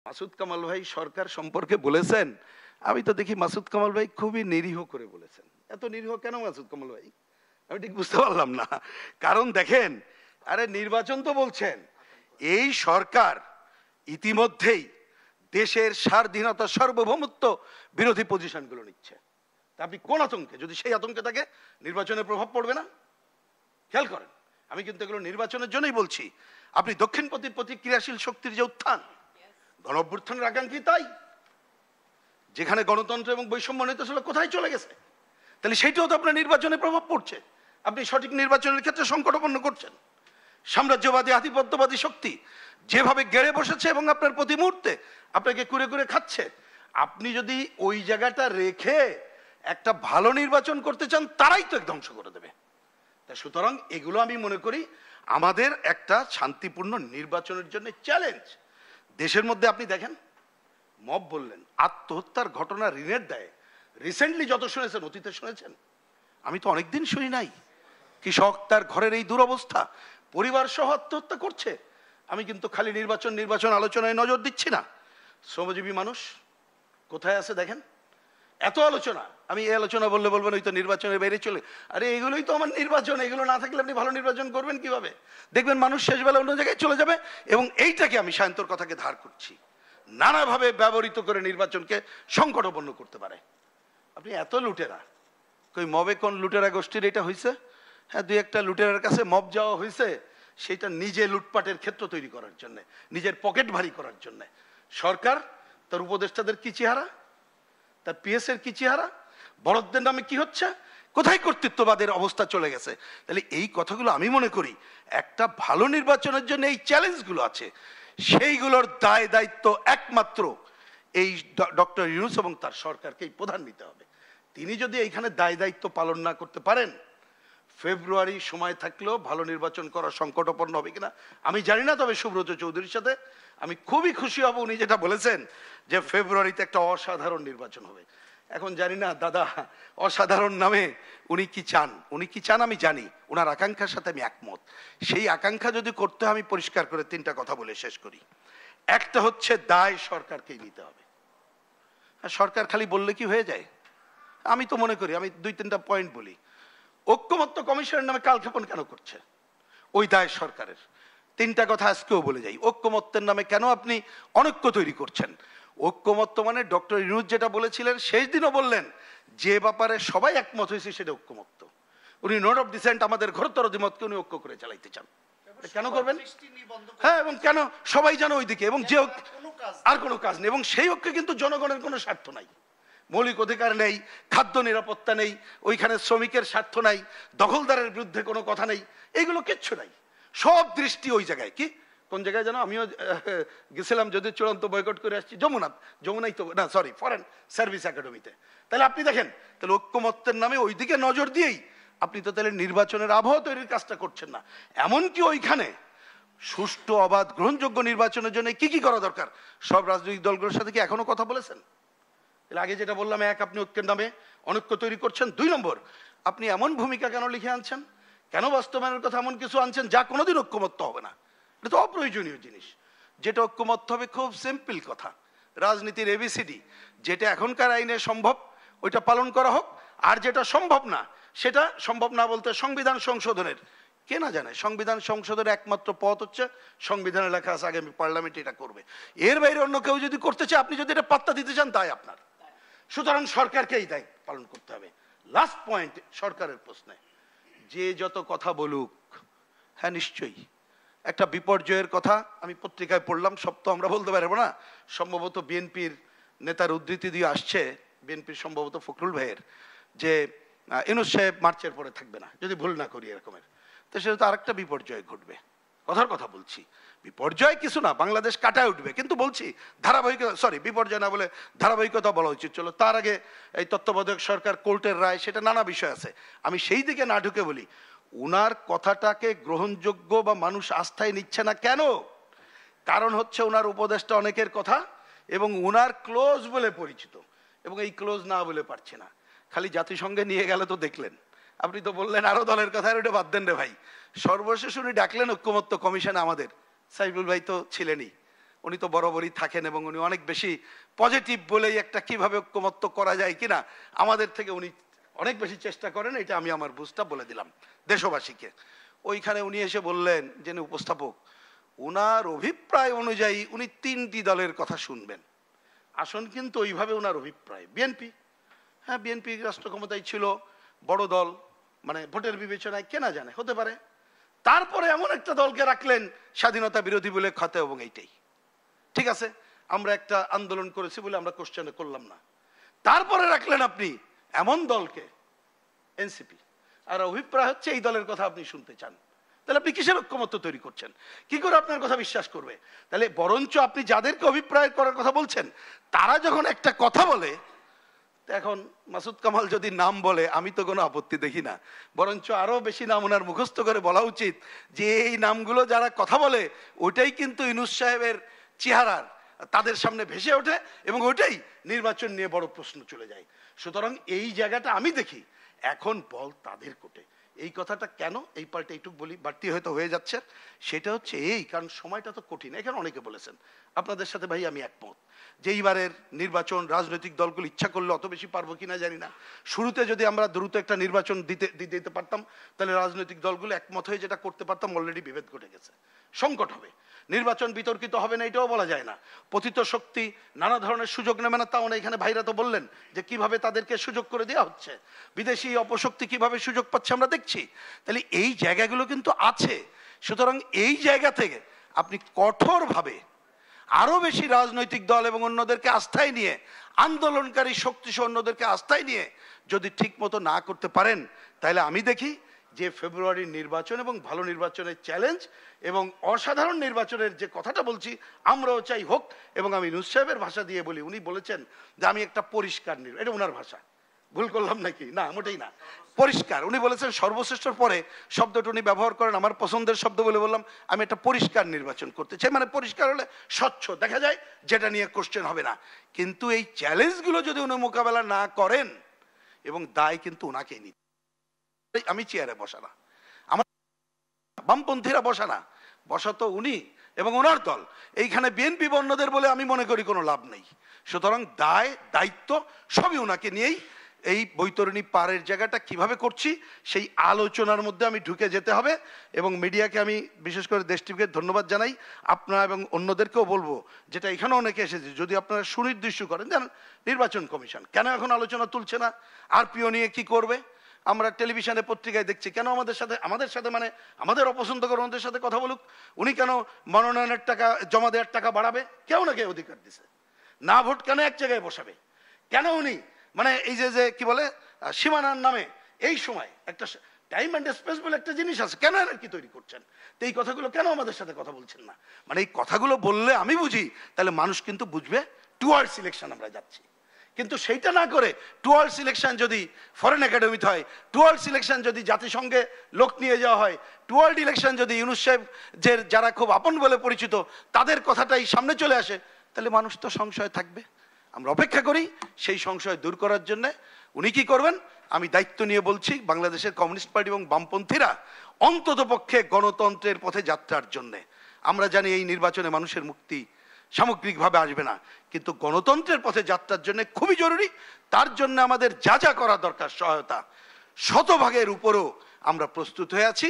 মাসুদ কামাল ভাই সরকার সম্পর্কে বলেছেন, আমি তো দেখি মাসুদ কামাল ভাই খুবই নিরীহ করে বলেছেন। এত নিরীহ কেন মাসুদ কামাল ভাই? আমি ঠিক বুঝতে পারলাম না। কারণ দেখেন, আরে নির্বাচন তো বলছেন, এই সরকার ইতিমধ্যেই দেশের স্বাধীনতা সার্বভৌমত্ব বিরোধী পজিশন গুলো নিচ্ছে। তা আপনি কোন আতঙ্কে? যদি সেই আতঙ্কে থাকে, নির্বাচনের প্রভাব পড়বে না? খেয়াল করেন, আমি কিন্তু এগুলো নির্বাচনের জন্যই বলছি। আপনি দক্ষিণপন্থী প্রতিক্রিয়াশীল শক্তির যে উত্থান, গণ অভ্যুত্থানের আকাঙ্ক্ষী তাই, যেখানে গণতন্ত্র এবং বৈষম্য নেতা ছিল কোথায় চলে গেছে, তাহলে সেইটাও তো আপনার নির্বাচনে প্রভাব পড়ছে। আপনি সঠিক নির্বাচনের ক্ষেত্রে সংকটাপন্ন করছেন। সাম্রাজ্যবাদী আধিপত্যবাদী শক্তি যেভাবে গেড়ে বসেছে এবং আপনার প্রতি মুহূর্তে আপনাকে কুরে কুরে খাচ্ছে, আপনি যদি ওই জায়গাটা রেখে একটা ভালো নির্বাচন করতে চান, তারাই তো ধ্বংস করে দেবে। তা সুতরাং এগুলো আমি মনে করি আমাদের একটা শান্তিপূর্ণ নির্বাচনের জন্য চ্যালেঞ্জ। দেশের মধ্যে আপনি দেখেন, মব বললেন, আত্মহত্যার ঘটনা ঋণের দায়ে রিসেন্টলি যত শুনেছেন, অতীতে শুনেছেন? আমি তো অনেকদিন শুনি নাই। কৃষক তার ঘরের এই দুরবস্থা, পরিবার সহ আত্মহত্যা করছে। আমি কিন্তু খালি নির্বাচন আলোচনায় নজর দিচ্ছি না। শ্রমজীবী মানুষ কোথায় আছে দেখেন, এত আলোচনা। আমি এই আলোচনা বললে বলবেন ওই তো নির্বাচনের বাইরে চলে। আরে এগুলোই তো আমার নির্বাচন, এগুলো না থাকলে আপনি ভালো নির্বাচন করবেন কিভাবে? দেখবেন মানুষ শেষবেলা অন্য জায়গায় চলে যাবে। এবং এইটাকে আমি সায়ন্তর কথাকে ধার করছি, নানাভাবে ব্যবহৃত করে নির্বাচনকে সংকটাপন্ন করতে পারে। আপনি এত লুটেরা, কই মবে কোন লুটেরা গোষ্ঠীর এটা হয়েছে? হ্যাঁ, দুই একটা লুটেরার কাছে মব যাওয়া হয়েছে, সেটা নিজে লুটপাটের ক্ষেত্র তৈরি করার জন্য, নিজের পকেট ভারী করার জন্য। সরকার তার উপদেষ্টাদের কি চেহারা, তার পিএস এর কি চেহারা, বড়দের নামে কি হচ্ছে, কোথায় কর্তৃত্ববাদের অবস্থা চলে গেছে। তাহলে এই কথাগুলো আমি মনে করি একটা ভালো নির্বাচনের জন্য এই চ্যালেঞ্জগুলো আছে, সেইগুলোর দায় দায়িত্ব একমাত্র এই ডক্টর ইউনূস এবং তার সরকারকেই প্রধান নিতে হবে। তিনি যদি এইখানে দায় দায়িত্ব পালন না করতে পারেন, ফেব্রুয়ারি সময় থাকলেও ভালো নির্বাচন করা সংকটাপন্ন হবে কিনা আমি জানি না। তবে সুব্রত চৌধুরীর সাথে আমি খুবই খুশি হব, উনি যেটা বলেছেন যে ফেব্রুয়ারিতে একটা অসাধারণ নির্বাচন হবে। এখন জানি না দাদা, অসাধারণ নামে উনি কি চান আমি জানি, ওনার আকাঙ্ক্ষার সাথে আমি একমত। সেই আকাঙ্ক্ষা যদি করতে হয়, আমি পরিষ্কার করে তিনটা কথা বলে শেষ করি। একটা হচ্ছে, দায় সরকারকেই নিতে হবে। সরকার খালি বললে কি হয়ে যায়? আমি তো মনে করি, আমি দুই তিনটা পয়েন্ট বলি। ঐক্যমত্য কমিশনের নামে কালক্ষেপণ কেন করছে? ওই দায় সরকারের। তিনটা কথা আজকেও বলে যাই। ঐক্যমত্যের নামে কেন আপনি অনৈক্য তৈরি করছেন? ঐক্যমত্য মানে ডক্টর ইউনূস যেটা বলেছিলেন, শেষ দিনও বললেন, যে ব্যাপারে সবাই একমত হয়েছে সেটা ঐক্যমত্য। উনি নোট অফ ডিসেন্ট, আমাদের ঘোরতর দ্বিমতকে উনি ঐক্য করে চালাইতে চান। কেন করবেন? হ্যাঁ, এবং কেন সবাই জানো ওইদিকে, এবং যে আর কোনো কাজ নেই, এবং সেই ঐক্যে কিন্তু জনগণের কোনো স্বার্থ নাই, মৌলিক অধিকার নেই, খাদ্য নিরাপত্তা নেই, ওইখানে শ্রমিকের স্বার্থ নাই, দখলদারের বিরুদ্ধে কোনো কথা নেই, এগুলো কিচ্ছু নাই। সব দৃষ্টি ওই জায়গায়। কি কোন জায়গায় জানো? আমিও গেছিলাম, যদি চূড়ান্ত বয়কট করে আসছি, যমুনাই তো না, সরি, ফরেন সার্ভিস একাডেমিতে। তাহলে আপনি দেখেন, তাহলে ঐক্যমত্যের নামে ওইদিকে নজর দিয়েই আপনি তো তাহলে নির্বাচনের আবহাওয়া তৈরির কাজটা করছেন না। এমনকি ওইখানে সুষ্ঠু, অবাধ, গ্রহণযোগ্য নির্বাচনের জন্য কি কি করা দরকার, সব রাজনৈতিক দলগুলোর সাথে কি এখনো কথা বলেছেন? আগে যেটা বললাম, এক, আপনি ঐক্যের নামে অনৈক্য তৈরি করছেন। 2 নম্বর, আপনি এমন ভূমিকা কেন লিখে আনছেন, কেন বাস্তবায়নের কথা এমন কিছু আনছেন যা কোনোদিন ঐক্যমত্য হবে না? এটা তো অপ্রয়োজনীয় জিনিস। যেটা ঐক্যমত্য হবে, খুব সিম্পল কথা, রাজনীতির এবিসিডি। যেটা এখনকার আইনে সম্ভব ওইটা পালন করা হোক, আর যেটা সম্ভব না, সেটা সম্ভব না বলতে সংবিধান সংশোধনের, কে না জানে সংবিধান সংশোধনের একমাত্র পথ হচ্ছে সংবিধানে লেখা আছে আগামী পার্লামেন্ট এটা করবে। এর বাইরে অন্য কেউ যদি করতে চায়, আপনি যদি এটা পাত্তা দিতে চান, তাই আপনার। সুতরাং সরকারকেই দায় পালন করতে হবে। লাস্ট পয়েন্ট, সরকারের প্রশ্নে যে যত কথা বলুক, হ্যাঁ নিশ্চয়ই একটা বিপর্যয়ের কথা আমি পত্রিকায় পড়লাম, সব তো আমরা বলতে পারবো না। সম্ভবত বিএনপির নেতার উদ্ধৃতি দিয়ে আসছে, বিএনপির সম্ভবত ফখরুল ভাইয়ের, যে ইউনূস সাহেব মার্চের পরে থাকবে না, যদি ভুল না করি এরকমের। তো সেটা তো আরেকটা বিপর্যয় ঘটবে। কথার কথা বলছি, বিপর্যয় কিছু না, বাংলাদেশ কাটায় উঠবে, কিন্তু বলছি ধারাবাহিকতা, সরি বিপর্যয় না বলে ধারাবাহিকতা বলা উচিত। চলো, তার আগে এই তত্ত্বাবধায়ক সরকার, কোর্টের রায়, সেটা নানা বিষয় আছে, আমি সেই দিকে না ঢুকে বলি, উনার কথাটাকে গ্রহণযোগ্য বা মানুষ আস্থায় নিচ্ছে না কেন? কারণ হচ্ছে উনার উপদেষ্টা অনেকের কথা, এবং উনার ক্লোজ বলে পরিচিত, এবং এই ক্লোজ না বলে পারছে না। খালি জাতিসংঘে নিয়ে গেলে তো দেখলেন, আপনি তো বললেন আরো দলের কথা, ওটা বাদ দেন রে ভাই। সর্বশেষ উনি ডাকলেন ঐক্যমত্য কমিশনে আমাদের সাইফুল ভাই তো ছিলেনই, উনি তো বরাবরই থাকেন এবং উনি অনেক বেশি পজিটিভ বলেই একটা কিভাবে ঐক্যমত্য করা যায় কিনা আমাদের থেকে উনি অনেক বেশি চেষ্টা করেন, এটা আমি আমার বুঝটা বলে দিলাম দেশবাসীকে। ওইখানে উনি এসে বললেন, যিনি উপস্থাপক, উনার অভিপ্রায় অনুযায়ী উনি 3টি দলের কথা শুনবেন। আসন কিন্তু ওইভাবে ওনার অভিপ্রায় বিএনপি, হ্যাঁ বিএনপি রাষ্ট্র ক্ষমতায় ছিল, বড় দল, মানে ভোটের বিবেচনায় কেনা জানে হতে পারে। তারপরে এমন একটা দলকে রাখলেন স্বাধীনতা বিরোধী বলে ক্ষত, এবং এইটাই ঠিক আছে, আমরা একটা আন্দোলন করেছি বলে আমরা কোশ্চেন করলাম না। তারপরে রাখলেন আপনি এমন দলকে এনসিপি, আর অভিপ্রায় হচ্ছে এই দলের কথা আপনি শুনতে চান। তাহলে আপনি কিসের ঐক্যমত্য তৈরি করছেন? কি করে আপনার কথা বিশ্বাস করবে? তাহলে বরঞ্চ আপনি যাদেরকে অভিপ্রায় করার কথা বলছেন তারা যখন একটা কথা বলে, এখন মাসুদ কামাল যদি নাম বলে আমি তো কোনো আপত্তি দেখি না, বরঞ্চ আরো বেশি নাম ওনার মুখস্থ করে বলা উচিত যে এই নামগুলো যারা কথা বলে ওইটাই কিন্তু ইউনূস সাহেবের চেহারার তাদের সামনে ভেসে ওঠে, এবং ওইটাই নির্বাচন নিয়ে বড় প্রশ্ন চলে যায়। সুতরাং এই জায়গাটা আমি দেখি এখন বল তাদের কোটে। এই কথাটা কেন এই পাল্টে এইটুক বলি, বাড়তি হয়তো হয়ে যাচ্ছে, সেটা হচ্ছে এই কারণ সময়টা তো কঠিন। এখানে অনেকে বলেছেন, আপনাদের সাথে ভাই আমি একমত যে এইবারের নির্বাচন রাজনৈতিক দলগুলো ইচ্ছা করলে অত বেশি পারবো কিনা জানি না। শুরুতে যদি আমরা দ্রুত একটা নির্বাচন দিতে পারতাম তাহলে রাজনৈতিক দলগুলো একমত হয়ে যেটা করতে পারতাম, অলরেডি বিভেদ ঘটে গেছে, সংকট হবে, নির্বাচন বিতর্কিত হবে না এটাও বলা যায় না, পতিত শক্তি নানা ধরনের সুযোগ নেবে না তাও না। এখানে ভাইরা তো বললেন যে কিভাবে তাদেরকে সুযোগ করে দেওয়া হচ্ছে, বিদেশি অপশক্তি কিভাবে সুযোগ পাচ্ছে আমরা দেখছি। তাহলে এই জায়গাগুলো কিন্তু আছে। সুতরাং এই জায়গা থেকে আপনি কঠোরভাবে আরো বেশি রাজনৈতিক দল এবং অন্যদেরকে আস্থায় নিয়ে, আন্দোলনকারী শক্তি অন্যদেরকে আস্থায় নিয়ে যদি ঠিক মতো না করতে পারেন, তাহলে আমি দেখি যে ফেব্রুয়ারির নির্বাচন এবং ভালো নির্বাচনের চ্যালেঞ্জ এবং অসাধারণ নির্বাচনের যে কথাটা বলছি আমরাও চাই হোক। এবং আমি ইউনূস সাহেবের ভাষা দিয়ে বলি, উনি বলেছেন যে আমি একটা পরিষ্কার নির্বাচন, এটা ওনার ভাষা, ভুল করলাম নাকি? না মোটেই না, পরিষ্কার। উনি বলেছেন সর্বশ্রেষ্ঠর পরে শব্দটা উনি ব্যবহার করেন আমার পছন্দের শব্দ বলে বললাম আমি একটা পরিষ্কার নির্বাচন করতে চাই। মানে পরিষ্কার হলে স্বচ্ছ দেখা যায়, যেটা নিয়ে কোশ্চেন হবে না। কিন্তু এই চ্যালেঞ্জগুলো যদি উনি মোকাবেলা না করেন, এবং দায় কিন্তু ওনাকেই নিতে, আমি চেয়ারে বসা না, আমার বামপন্থীরা বসা না, বসা তো উনি এবং ওনার দল। এইখানে বিএনপি বর্ণদের বলে আমি মনে করি কোনো লাভ নেই। সুতরাং দায় দায়িত্ব সবই ওনাকে নিয়েই এই বৈতরণী পারের জায়গাটা কিভাবে করছি সেই আলোচনার মধ্যে আমি ঢুকে যেতে হবে। এবং মিডিয়াকে আমি বিশেষ করে দেশ টিভিকে ধন্যবাদ জানাই, আপনারা এবং অন্যদেরকেও বলবো, যেটা এখানে অনেকে এসেছে, যদি আপনারা সুনির্দিষ্ট করেন যেন নির্বাচন কমিশন কেন এখন আলোচনা তুলছে না, আরপিও নিয়ে কি করবে, আমরা টেলিভিশনে পত্রিকায় দেখছি, কেন আমাদের সাথে মানে আমাদের অপছন্দ করে ওনাদের সাথে কথা বলুক, উনি কেন মনোনয়নের টাকা জমা দেওয়ার টাকা বাড়াবে, কেউ না কেউ অধিকার দিছে, না ভোট কেন এক জায়গায় বসাবে, কেন উনি মানে এই যে কি বলে সীমানার নামে এই সময় একটা টাইম অ্যান্ড স্পেস বলে একটা জিনিস আছে, কেন আর কি তৈরি করছেন, তো এই কথাগুলো কেন আমাদের সাথে কথা বলছেন না। মানে এই কথাগুলো বললে আমি বুঝি তাহলে মানুষ কিন্তু বুঝবে টুয়ার্ডস ইলেকশন আমরা যাচ্ছি। কিন্তু সেইটা না করে টুয়ার্ডস ইলেকশন যদি ফরেন একাডেমিতে হয়, টুয়ার্ডস ইলেকশন যদি জাতিসংঘে লোক নিয়ে যাওয়া হয়, টুয়ার্ড ইলেকশন যদি ইউনূস সাহেব যে যারা খুব আপন বলে পরিচিত তাদের কথাটাই সামনে চলে আসে, তাহলে মানুষ তো সংশয় থাকবে। আমরা অপেক্ষা করি সেই সংশয় দূর করার জন্য উনি কি করবেন। আমি দায়িত্ব নিয়ে বলছি, বাংলাদেশের কমিউনিস্ট পার্টি এবং বামপন্থীরা অন্তত পক্ষে গণতন্ত্রের পথে যাত্রার জন্য, আমরা জানি এই নির্বাচনে মানুষের মুক্তি সামগ্রিকভাবে আসবে না, কিন্তু গণতন্ত্রের পথে যাত্রার জন্য খুবই জরুরি। তার জন্য আমাদের যা যা করা দরকার সহায়তা, শতভাগের উপরও আমরা প্রস্তুত হয়ে আছি।